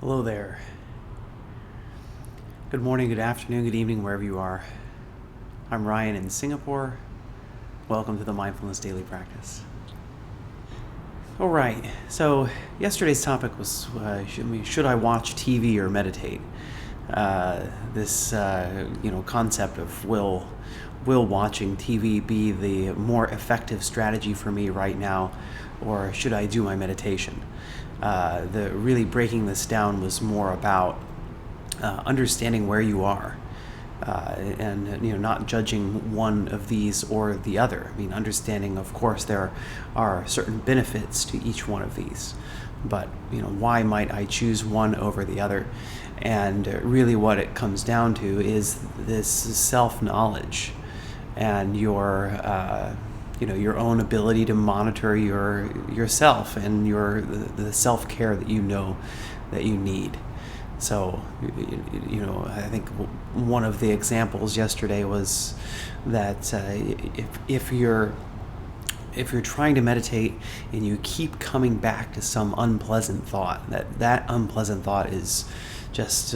Hello there. Good morning, good afternoon, good evening, wherever you are. I'm Ryan in Singapore. Welcome to the Mindfulness Daily Practice. All right, so yesterday's topic was should I watch TV or meditate? This concept of will watching TV be the more effective strategy for me right now, or should I do my meditation? The really breaking this down was more about understanding where you are, and not judging one of these or the other. I mean, understanding, of course, there are certain benefits to each one of these, but why might I choose one over the other? And really, what it comes down to is this self-knowledge and your own ability to monitor yourself and the self-care that that you need. So, I think one of the examples yesterday was that if you're trying to meditate and you keep coming back to some unpleasant thought, that unpleasant thought is just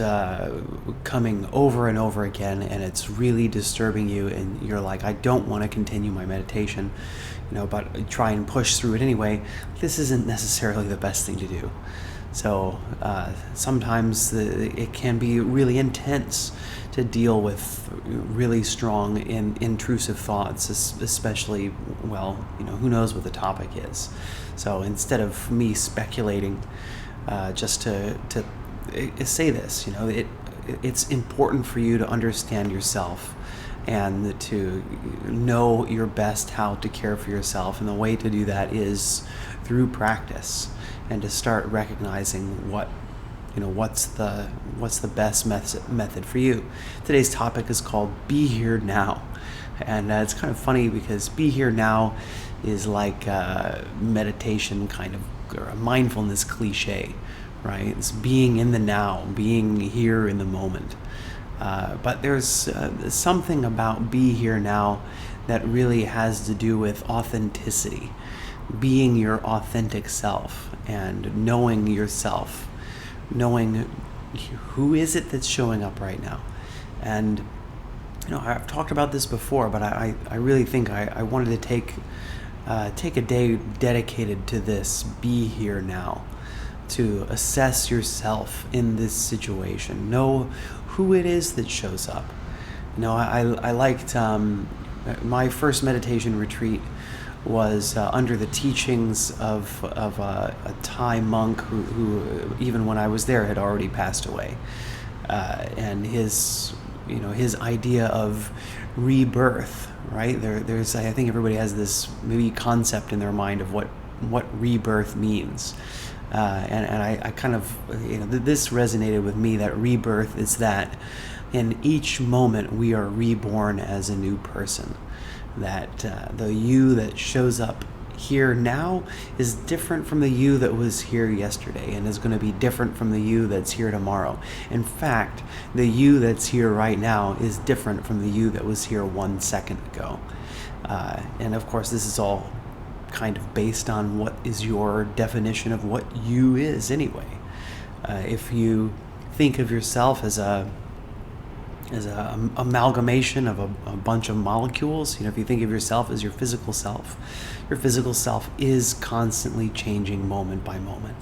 coming over and over again, and it's really disturbing you, and you're like, I don't want to continue my meditation, but try and push through it anyway. This isn't necessarily the best thing to do. So sometimes it can be really intense to deal with really strong and intrusive thoughts, especially, who knows what the topic is. So instead of me speculating, just to say this, it's important for you to understand yourself and to know your best how to care for yourself. And the way to do that is through practice, and to start recognizing what's the best method for you. Today's topic is called Be Here Now. And it's kind of funny because be here now is like a meditation kind of, or a mindfulness cliche, right? It's being in the now, being here in the moment. But there's something about be here now that really has to do with authenticity, being your authentic self and knowing yourself, knowing who is it that's showing up right now. And I've talked about this before, but I really think I wanted to take a day dedicated to this be here now, to assess yourself in this situation, know who it is that shows up. I liked my first meditation retreat was under the teachings of a Thai monk who even when I was there had already passed away, and his idea of rebirth, right? There's I think everybody has this maybe concept in their mind of what rebirth means, and I kind of this resonated with me, that rebirth is that in each moment we are reborn as a new person. That the you that shows up here now is different from the you that was here yesterday, and is going to be different from the you that's here tomorrow. In fact, the you that's here right now is different from the you that was here 1 second ago. And of course, this is all kind of based on what is your definition of what you is anyway. If you think of yourself as a amalgamation of a bunch of molecules, if you think of yourself as your physical self is constantly changing moment by moment.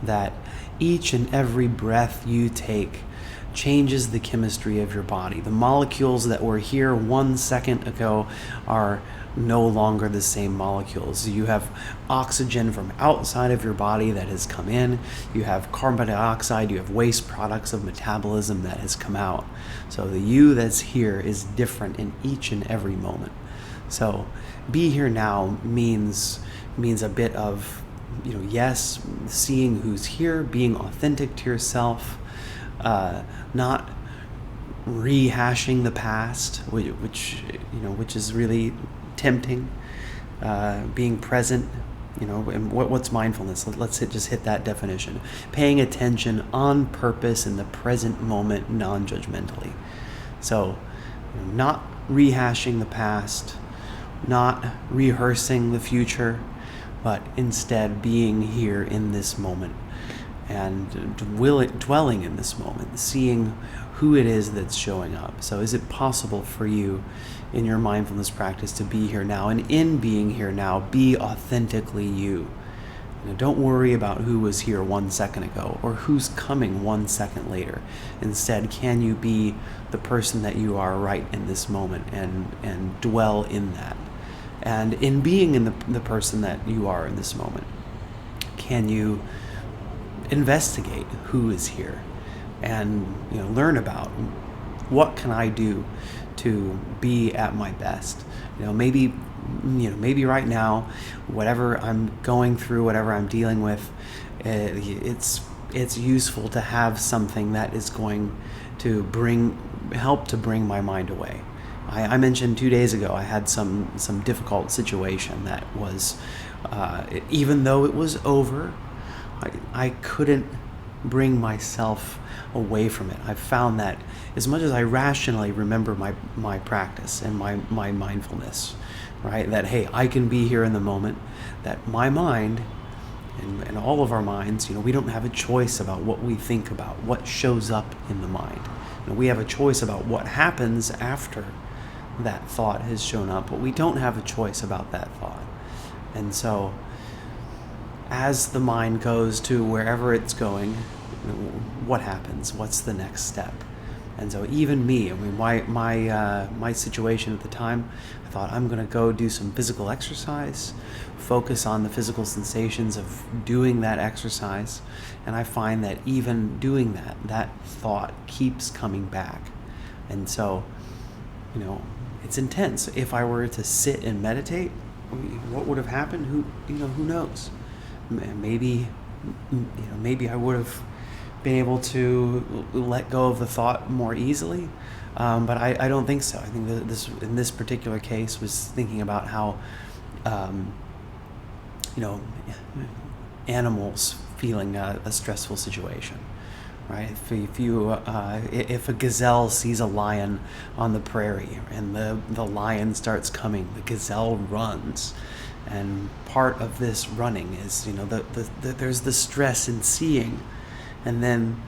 That each and every breath you take changes the chemistry of your body. The molecules that were here 1 second ago are no longer the same molecules. You have oxygen from outside of your body that has come in. You have carbon dioxide. You have waste products of metabolism that has come out. So the you that's here is different in each and every moment. So be here now means a bit of, yes, seeing who's here, being authentic to yourself, not rehashing the past, which is really tempting. Being present, and what's mindfulness? Let's just hit that definition. Paying attention on purpose in the present moment, non-judgmentally. So, not rehashing the past, not rehearsing the future, but instead being here in this moment. and dwelling in this moment, seeing who it is that's showing up. So is it possible for you in your mindfulness practice to be here now, and in being here now, be authentically you? Don't worry about who was here 1 second ago or who's coming 1 second later. Instead, can you be the person that you are right in this moment and dwell in that? And in being in the person that you are in this moment, can you investigate who is here and learn about what can I do to be at my best? Maybe right now, whatever I'm going through, whatever I'm dealing with, it's useful to have something that is going to help to bring my mind away. I mentioned 2 days ago I had some difficult situation that was, even though it was over, I couldn't bring myself away from it. I found that as much as I rationally remember my practice and my mindfulness, right, that hey, I can be here in the moment, that my mind and all of our minds, we don't have a choice about what we think about, what shows up in the mind. We have a choice about what happens after that thought has shown up, but we don't have a choice about that thought. And so as the mind goes to wherever it's going, what happens? What's the next step? And so even me, my situation at the time, I thought I'm going to go do some physical exercise, focus on the physical sensations of doing that exercise. And I find that even doing that thought keeps coming back. And so, it's intense. If I were to sit and meditate, what would have happened? Who knows? Maybe I would have been able to let go of the thought more easily, but I don't think so. I think that in this particular case was thinking about how animals feeling a stressful situation, right? If a gazelle sees a lion on the prairie and the lion starts coming, the gazelle runs. And part of this running is, there's the stress in seeing. And then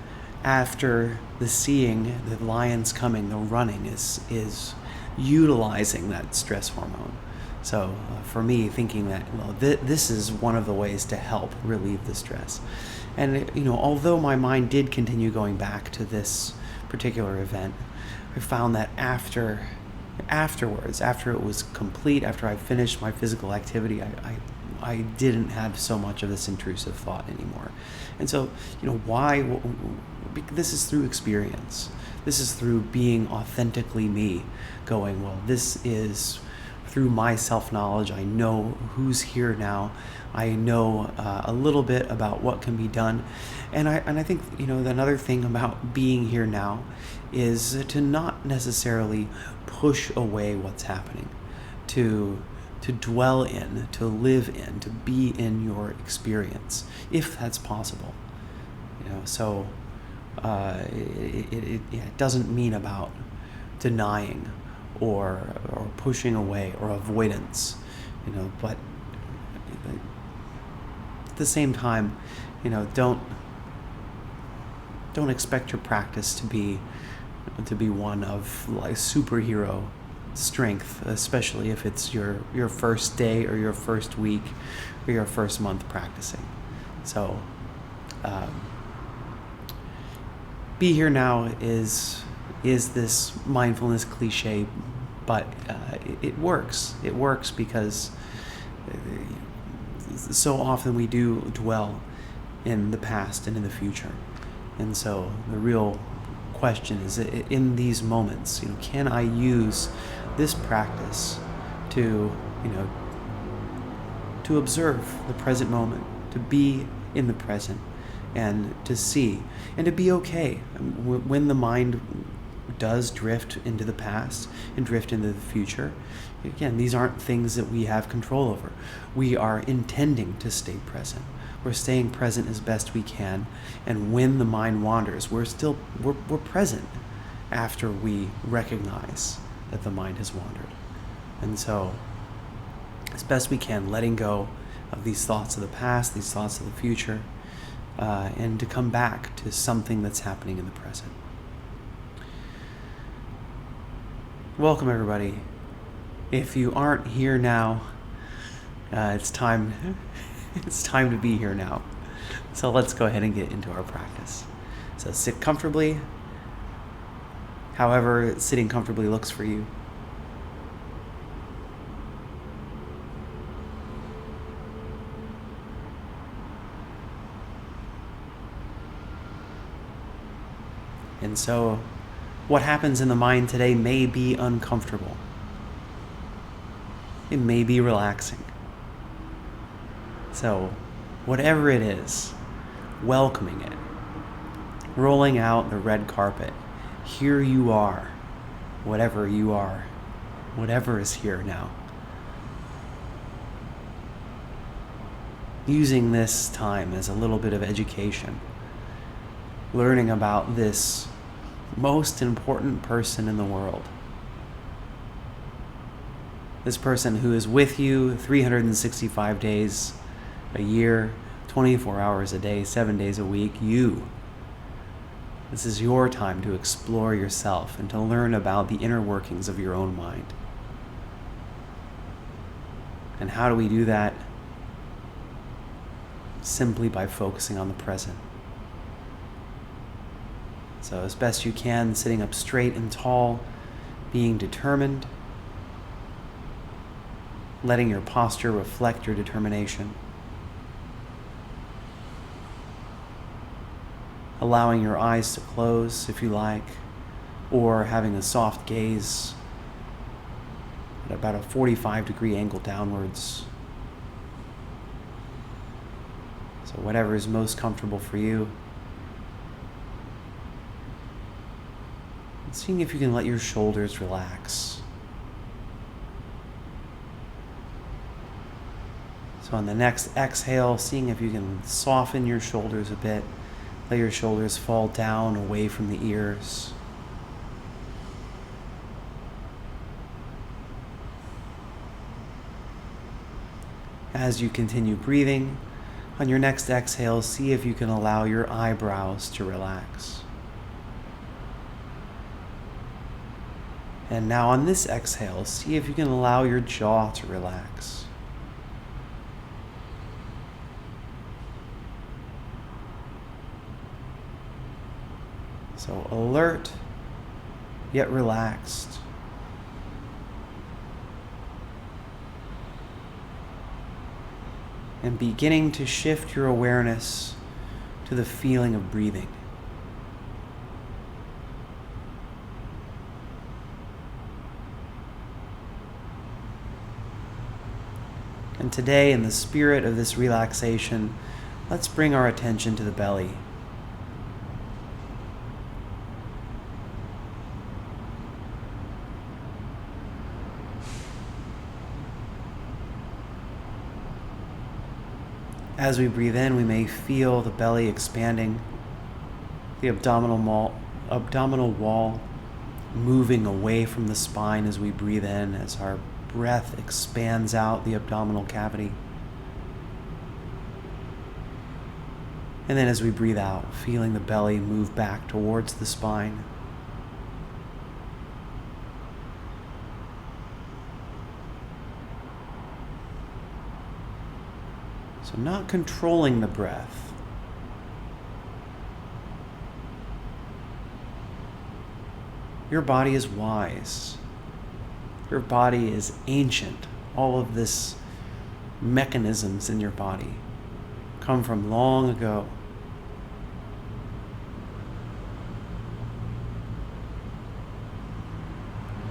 after the seeing, the lion's coming, the running is utilizing that stress hormone. So for me, thinking that, this is one of the ways to help relieve the stress. And, although my mind did continue going back to this particular event, I found that afterwards, after it was complete, after I finished my physical activity, I didn't have so much of this intrusive thought anymore. And so, why? This is through experience. This is through being authentically me, going, this is through my self-knowledge. I know who's here now. I know a little bit about what can be done. And I think, another thing about being here now is to not necessarily push away what's happening, to dwell in, to live in, to be in your experience, if that's possible. So it doesn't mean about denying or pushing away or avoidance, but at the same time, don't expect your practice to be one of like superhero strength, especially if it's your first day or your first week or your first month practicing. So be here now is this mindfulness cliche, but it works. It works because so often we do dwell in the past and in the future. And so the real question is, in these moments, can I use this practice to observe the present moment, to be in the present, and to see, and to be okay when the mind does drift into the past and drift into the future. Again, these aren't things that we have control over. We are intending to stay present. We're staying present as best we can, and when the mind wanders, we're present after we recognize that the mind has wandered. And so, as best we can, letting go of these thoughts of the past, these thoughts of the future, and to come back to something that's happening in the present. Welcome, everybody. If you aren't here now, it's time to be here now. So let's go ahead and get into our practice. So sit comfortably, however sitting comfortably looks for you. And so what happens in the mind today may be uncomfortable. It may be relaxing. So whatever it is, welcoming it, rolling out the red carpet. Here you are, whatever you are, whatever is here now. Using this time as a little bit of education, learning about this most important person in the world. This person who is with you 365 days a year, 24 hours a day, 7 days a week, you. This is your time to explore yourself and to learn about the inner workings of your own mind. And how do we do that? Simply by focusing on the present. So as best you can, sitting up straight and tall, being determined, letting your posture reflect your determination, allowing your eyes to close if you like, or having a soft gaze at about a 45-degree angle downwards. So whatever is most comfortable for you. And seeing if you can let your shoulders relax. So on the next exhale, seeing if you can soften your shoulders a bit. Let your shoulders fall down away from the ears. As you continue breathing, on your next exhale, see if you can allow your eyebrows to relax. And now on this exhale, see if you can allow your jaw to relax. So alert, yet relaxed. And beginning to shift your awareness to the feeling of breathing. And today, in the spirit of this relaxation, let's bring our attention to the belly. As we breathe in, we may feel the belly expanding, the abdominal wall moving away from the spine as we breathe in, as our breath expands out the abdominal cavity. And then as we breathe out, feeling the belly move back towards the spine. So not controlling the breath. Your body is wise. Your body is ancient. All of this mechanisms in your body come from long ago.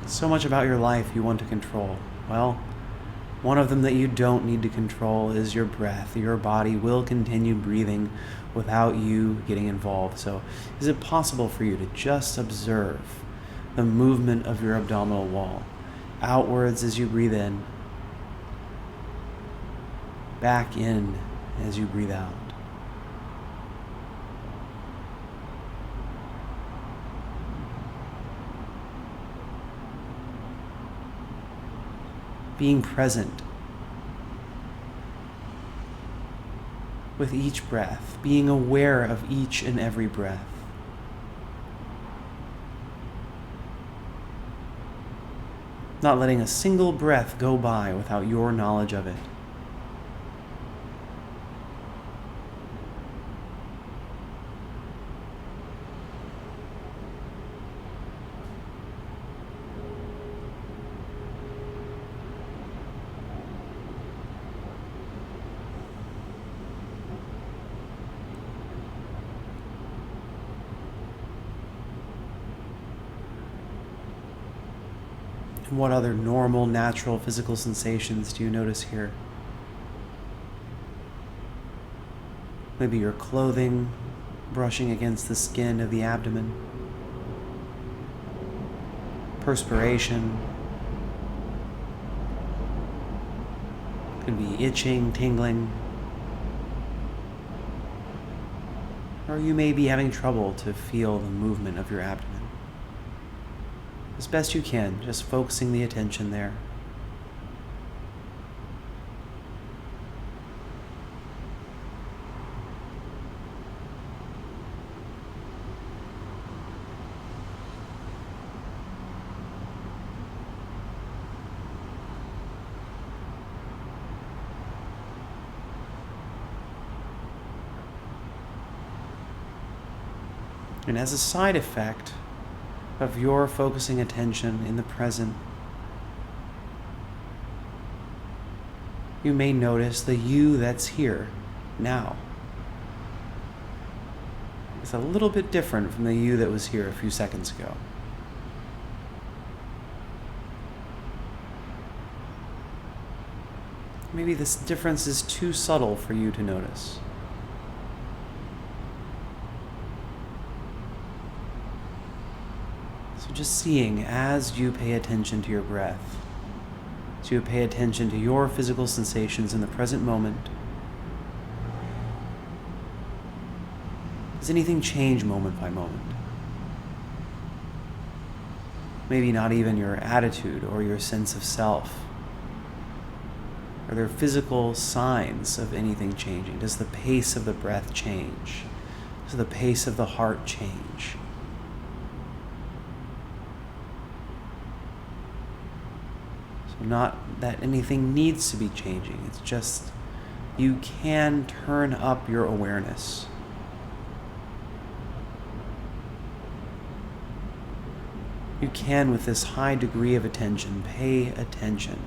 So much about your life you want to control. Well, one of them that you don't need to control is your breath. Your body will continue breathing without you getting involved. So is it possible for you to just observe the movement of your abdominal wall outwards as you breathe in, back in as you breathe out? Being present. with each breath, being aware of each and every breath. Not letting a single breath go by without your knowledge of it. And what other normal, natural physical sensations do you notice here? Maybe your clothing brushing against the skin of the abdomen, perspiration, could be itching, tingling, or you may be having trouble to feel the movement of your abdomen. As best you can, just focusing the attention there. And as a side effect of your focusing attention in the present, you may notice the you that's here now. It's a little bit different from the you that was here a few seconds ago. Maybe this difference is too subtle for you to notice. So just seeing as you pay attention to your breath, as you pay attention to your physical sensations in the present moment, does anything change moment by moment? Maybe not even your attitude or your sense of self. Are there physical signs of anything changing? Does the pace of the breath change? Does the pace of the heart change? So not that anything needs to be changing. It's just you can turn up your awareness. You can, with this high degree of attention, pay attention.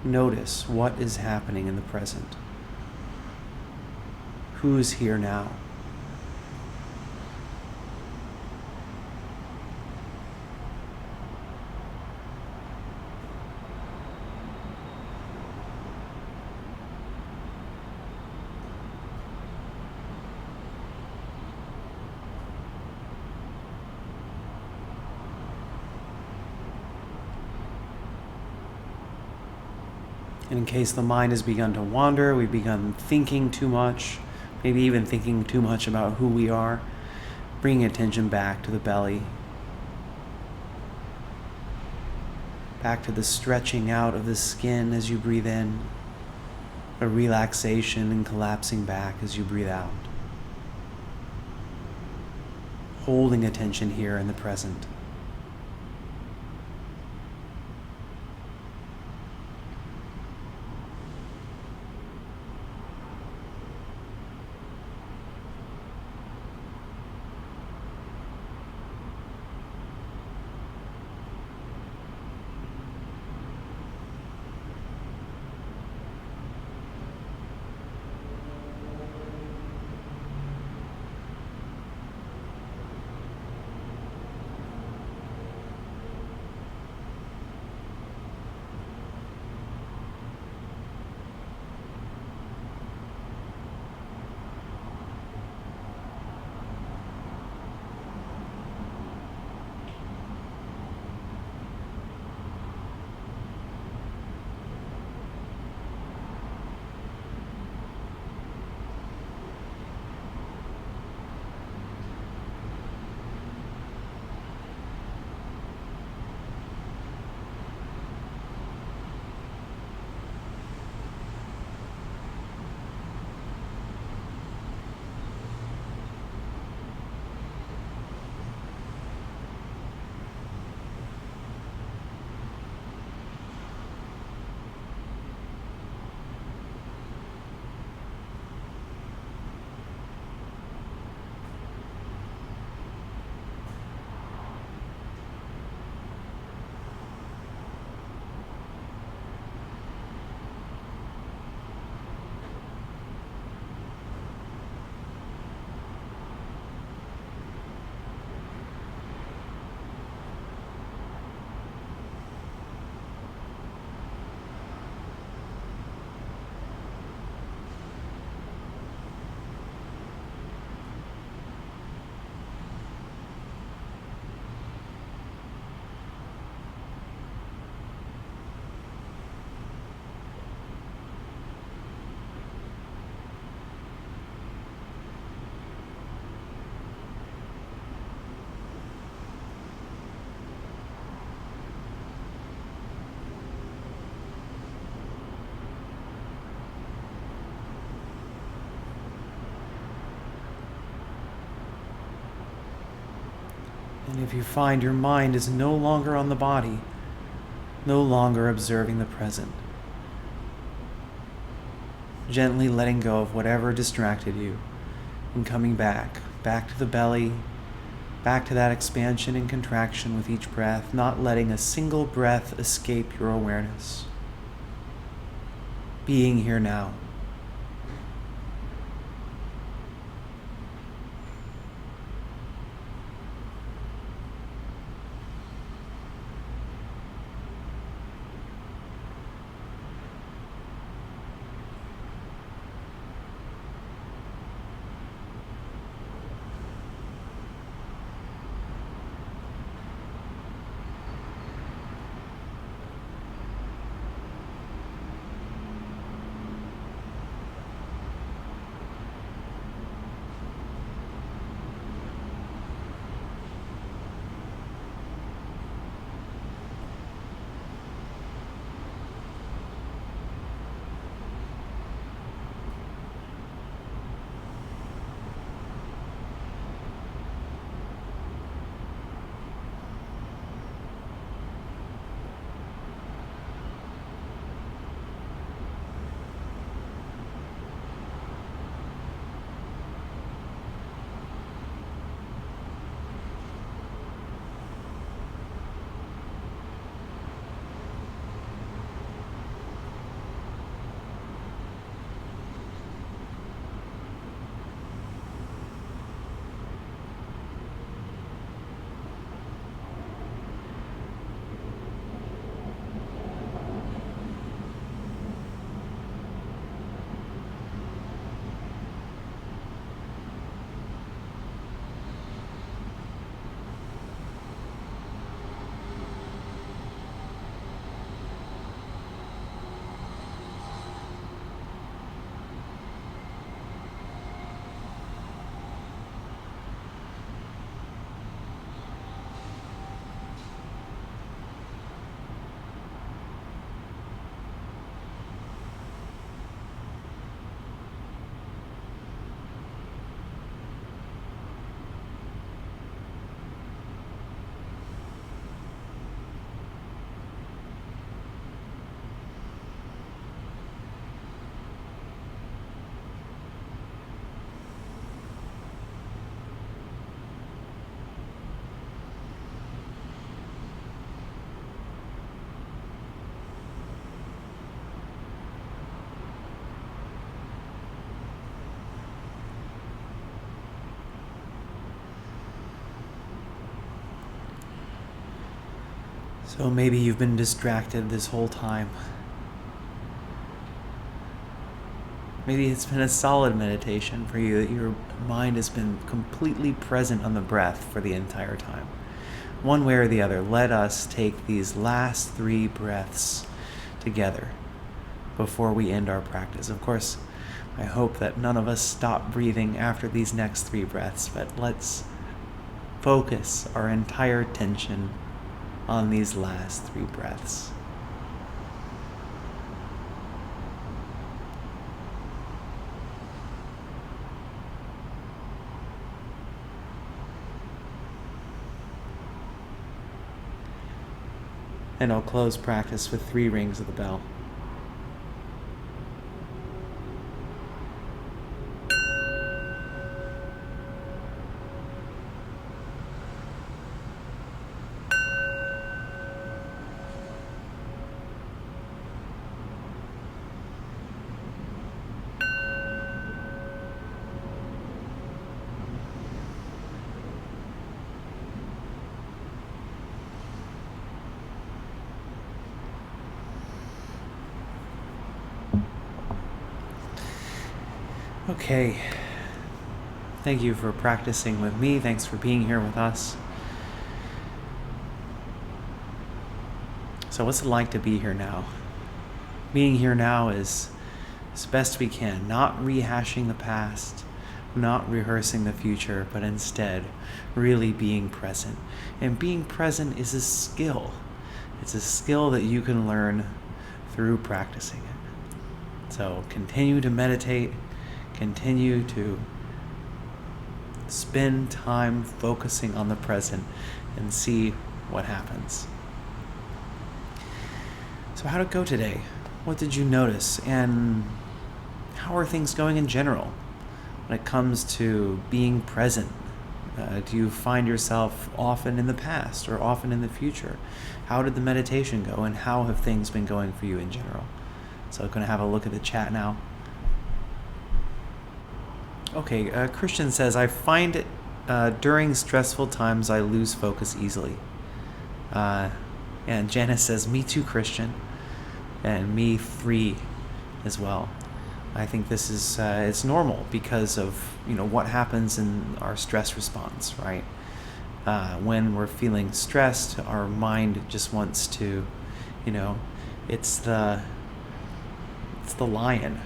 Notice what is happening in the present. Who's here now? And in case the mind has begun to wander, we've begun thinking too much, maybe even thinking too much about who we are, bringing attention back to the belly, back to the stretching out of the skin as you breathe in, a relaxation and collapsing back as you breathe out. Holding attention here in the present. And if you find your mind is no longer on the body, no longer observing the present, gently letting go of whatever distracted you and coming back to the belly, back to that expansion and contraction with each breath, not letting a single breath escape your awareness. Being here now. So maybe you've been distracted this whole time. Maybe it's been a solid meditation for you that your mind has been completely present on the breath for the entire time. One way or the other, let us take these last 3 breaths together before we end our practice. Of course, I hope that none of us stop breathing after these next 3 breaths, but let's focus our entire attention on these last 3 breaths. And I'll close practice with 3 rings of the bell. Okay, thank you for practicing with me. Thanks for being here with us. So what's it like to be here now? Being here now is as best we can, not rehashing the past, not rehearsing the future, but instead really being present. And being present is a skill. It's a skill that you can learn through practicing it. So continue to meditate. Continue to Spend time focusing on the present and see what happens. So how'd it go today? What did you notice? And how are things going in general when it comes to being present? Do you find yourself often in the past or often in the future? How did the meditation go, and how have things been going for you in general? So I'm going to have a look at the chat now. Okay, Christian says, I find it during stressful times I lose focus easily. And Janice says, me too, Christian. And me 3 as well. I think this is it's normal because of what happens in our stress response, right? When we're feeling stressed, our mind just wants to, it's the lion,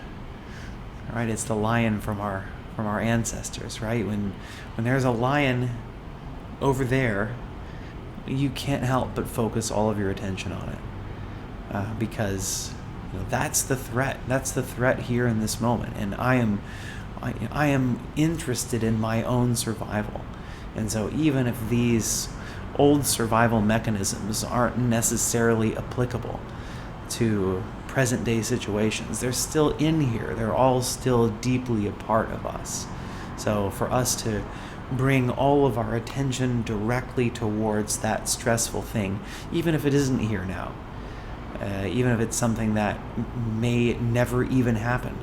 right? It's the lion from our ancestors, right? When there's a lion over there, you can't help but focus all of your attention on it, because that's the threat. That's the threat here in this moment, and I am interested in my own survival. And so even if these old survival mechanisms aren't necessarily applicable to present day situations, they're still in here. They're all still deeply a part of us. So for us to bring all of our attention directly towards that stressful thing, even if it isn't here now, even if it's something that may never even happen,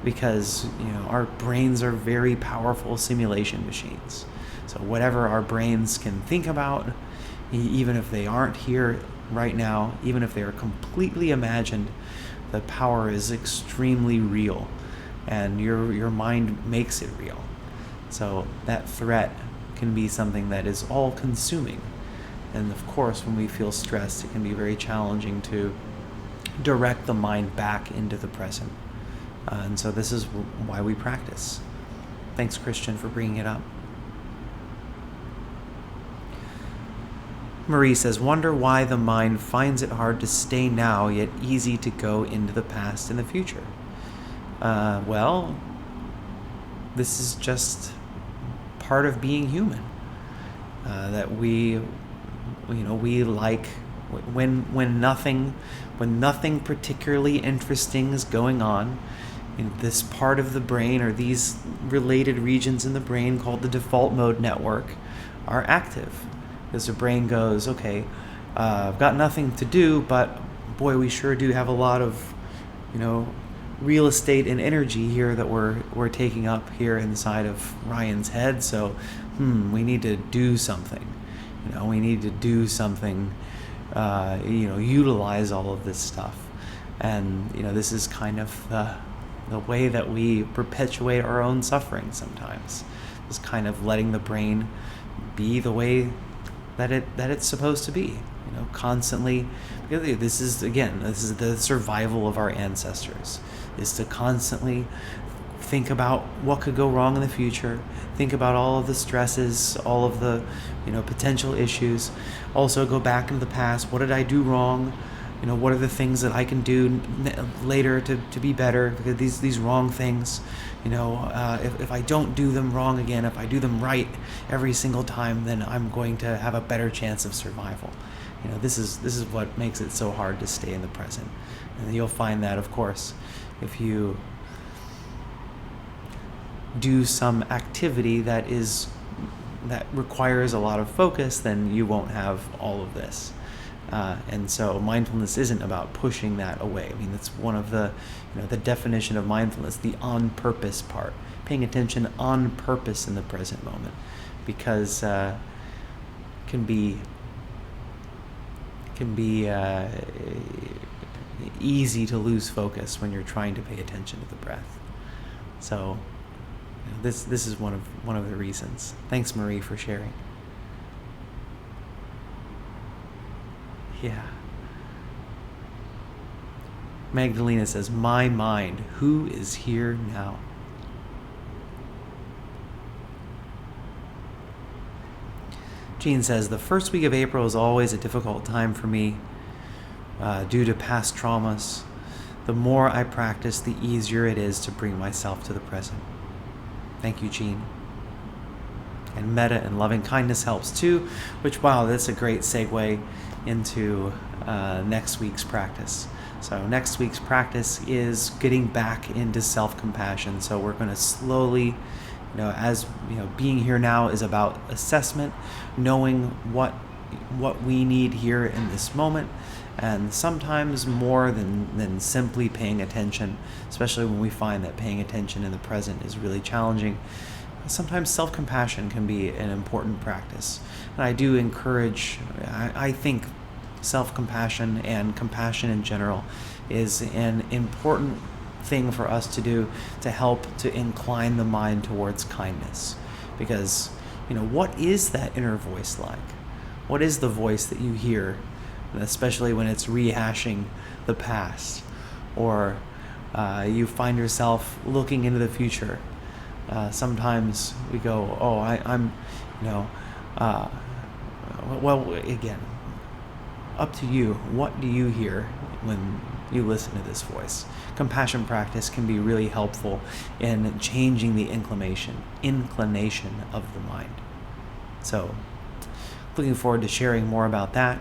because our brains are very powerful simulation machines. So whatever our brains can think about, even if they aren't here right now, even if they are completely imagined, the power is extremely real, and your mind makes it real. So that threat can be something that is all-consuming. And of course, when we feel stressed, it can be very challenging to direct the mind back into the present. And so this is why we practice. Thanks, Christian, for bringing it up. Marie says, wonder why the mind finds it hard to stay now, yet easy to go into the past and the future. Well, this is just part of being human. That we like when nothing particularly interesting is going on in this part of the brain, or these related regions in the brain called the default mode network, are active. Because the brain goes, okay, I've got nothing to do, but boy, we sure do have a lot of real estate and energy here that we're taking up here inside of Ryan's head. So we need to do something. We need to do something, utilize all of this stuff. And, this is kind of the way that we perpetuate our own suffering sometimes. Just kind of letting the brain be the way that it's supposed to be, constantly. This is the survival of our ancestors, is to constantly think about what could go wrong in the future, think about all of the stresses, all of the potential issues, also go back into the past. What did I do wrong? What are the things that I can do later to be better? Because these wrong things, if I don't do them wrong again, if I do them right every single time, then I'm going to have a better chance of survival. This is what makes it so hard to stay in the present. And you'll find that, of course, if you do some activity that requires a lot of focus, then you won't have all of this. And so mindfulness isn't about pushing that away. I mean, that's one of the definition of mindfulness, the on purpose part, paying attention on purpose in the present moment, because can be easy to lose focus when you're trying to pay attention to the breath. So this is one of the reasons. Thanks, Marie, for sharing. Yeah. Magdalena says, my mind, who is here now? Jean says, the first week of April is always a difficult time for me due to past traumas. The more I practice, the easier it is to bring myself to the present. Thank you, Jean. And metta and loving kindness helps too, which, wow, that's a great segue into next week's practice. So next week's practice is getting back into self-compassion. So we're going to slowly, being here now is about assessment, knowing what we need here in this moment, and sometimes more than simply paying attention, especially when we find that paying attention in the present is really challenging. Sometimes self-compassion can be an important practice. And I do encourage, I think self-compassion and compassion in general is an important thing for us to do to help to incline the mind towards kindness. Because, what is that inner voice like? What is the voice that you hear, especially when it's rehashing the past, or you find yourself looking into the future? Sometimes we go, well, again, up to you. What do you hear when you listen to this voice? Compassion practice can be really helpful in changing the inclination of the mind. So, looking forward to sharing more about that.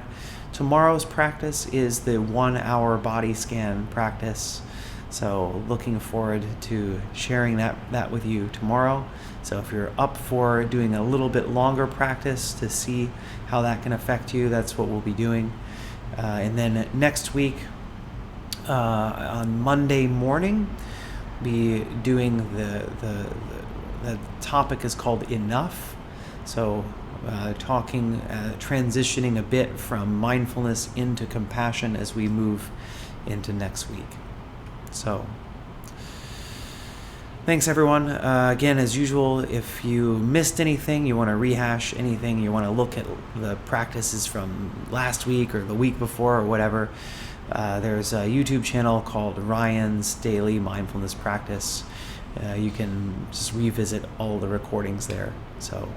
Tomorrow's practice is the 1 hour body scan practice. So looking forward to sharing that with you tomorrow. So if you're up for doing a little bit longer practice to see how that can affect you, that's what we'll be doing. And then next week, on Monday morning, be doing the topic is called enough. So transitioning a bit from mindfulness into compassion as we move into next week. So, thanks everyone. Again, as usual, if you missed anything, you want to rehash anything, you want to look at the practices from last week or the week before or whatever, there's a YouTube channel called Ryan's Daily Mindfulness Practice. You can just revisit all the recordings there. So,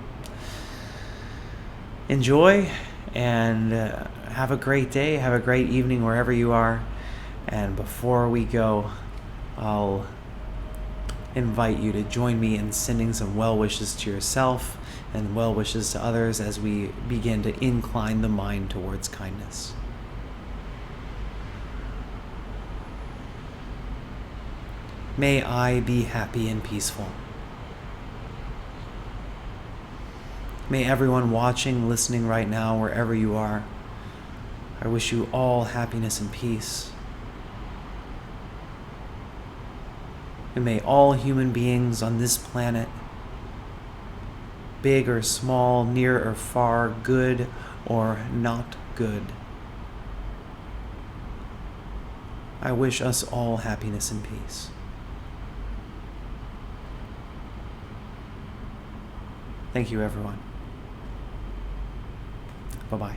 enjoy and have a great day, have a great evening wherever you are. And before we go, I'll invite you to join me in sending some well wishes to yourself and well wishes to others as we begin to incline the mind towards kindness. May I be happy and peaceful. May everyone watching, listening right now, wherever you are, I wish you all happiness and peace. And may all human beings on this planet, big or small, near or far, good or not good, I wish us all happiness and peace. Thank you, everyone. Bye-bye.